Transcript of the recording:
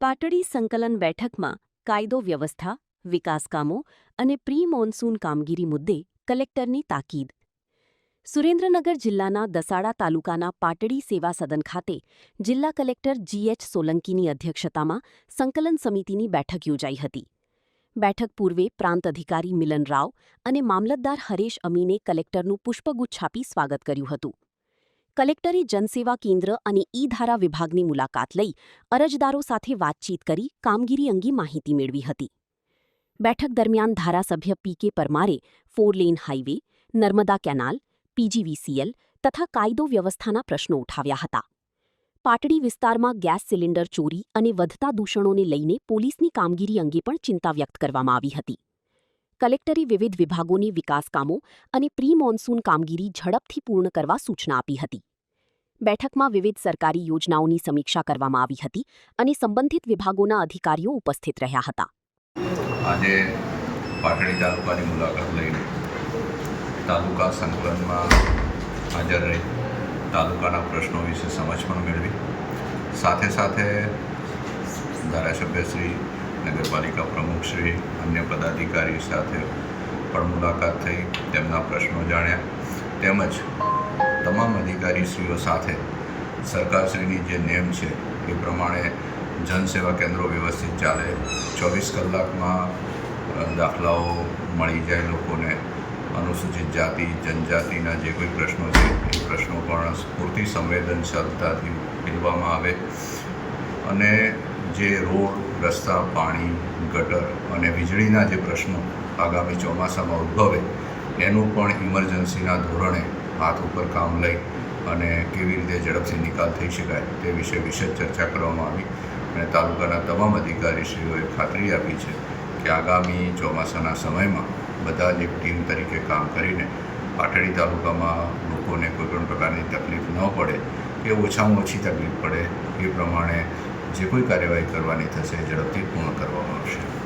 પાટડી સંકલન બેઠકમાં કાયદો વ્યવસ્થા, વિકાસ કામો અને પ્રી મોન્સૂન કામગીરી મુદ્દે કલેક્ટરની તાકીદ. સુરેન્દ્રનગર જિલ્લાના દસાડા તાલુકાના પાટડી સેવા સદન ખાતે જિલ્લા કલેક્ટર G.H. સોલંકીની અધ્યક્ષતામાં સંકલન સમિતિની બેઠક યોજાઈ હતી. બેઠક પૂર્વે પ્રાંત અધિકારી મિલન રાવ અને મામલતદાર હરેશ અમીને કલેક્ટરનું પુષ્પગુચ્છ આપી સ્વાગત કર્યું હતું. કલેક્ટરે જનસેવા કેન્દ્ર અને ઈ-ધારા વિભાગની મુલાકાત લઈ અરજદારો સાથે વાતચીત કરી કામગીરી અંગે માહિતી મેળવી હતી. બેઠક દરમિયાન ધારાસભ્ય P.K. પરમારે 4 lane highway, Narmada canal, PGVCL તથા કાયદો વ્યવસ્થાના પ્રશ્નો ઉઠાવ્યા હતા. પાટડી વિસ્તારમાં ગેસ સિલિન્ડર ચોરી અને વધતા દૂષણોને લઈને પોલીસની કામગીરી અંગે પણ ચિંતા વ્યક્ત કરવામાં આવી હતી. કલેક્ટરે વિવિધ વિભાગોની વિકાસ કામો અને પ્રી મોન્સૂન કામગીરી ઝડપથી પૂર્ણ કરવા સૂચના આપી હતી. બેઠકમાં વિવિધ સરકારી યોજનાઓની સમીક્ષા કરવામાં આવી હતી અને સંબંધિત વિભાગોના અધિકારીઓ ઉપસ્થિત રહ્યા હતા. આજે પાટડી તાલુકાની મુલાકાત લઈને તાલુકા સંકલનમાં હાજર રહી તાલુકાના પ્રશ્નો વિશે સમજ પણ મેળવી. સાથે સાથે ધારાસભ્યશ્રી, નગરપાલિકા પ્રમુખશ્રી, અન્ય પદાધિકારી સાથે પણ મુલાકાત થઈ, તેમના પ્રશ્નો જાણ્યા. તેમજ તમામ અધિકારીશ્રીઓ સાથે સરકારશ્રીની જે નેમ છે એ પ્રમાણે જનસેવા કેન્દ્રો વ્યવસ્થિત ચાલે, 24 કલાકમાં દાખલાઓ મળી જાય લોકોને, અનુસૂચિત જાતિ જનજાતિના જે કોઈ પ્રશ્નો છે એ પ્રશ્નો પણ પૂરતી સંવેદનશીલતાથી ઉકેલવામાં આવે અને જે રોડ, રસ્તા, પાણી, ગટર અને વીજળીના જે પ્રશ્નો આગામી ચોમાસામાં ઉદ્ભવે એનું પણ ઇમરજન્સીના ધોરણે હાથ ઉપર કામ લઈ અને કેવી રીતે ઝડપથી નિકાલ થઈ શકાય તે વિશે વિશેષ ચર્ચા કરવામાં આવી અને તાલુકાના તમામ અધિકારીશ્રીઓએ ખાતરી આપી છે કે આગામી ચોમાસાના સમયમાં બધા જ એક ટીમ તરીકે કામ કરીને પાટડી તાલુકામાં લોકોને કોઈપણ પ્રકારની તકલીફ ન પડે કે ઓછામાં ઓછી તકલીફ પડે એ પ્રમાણે જે કોઈ કાર્યવાહી કરવાની થશે ઝડપથી પૂર્ણ કરવામાં આવશે.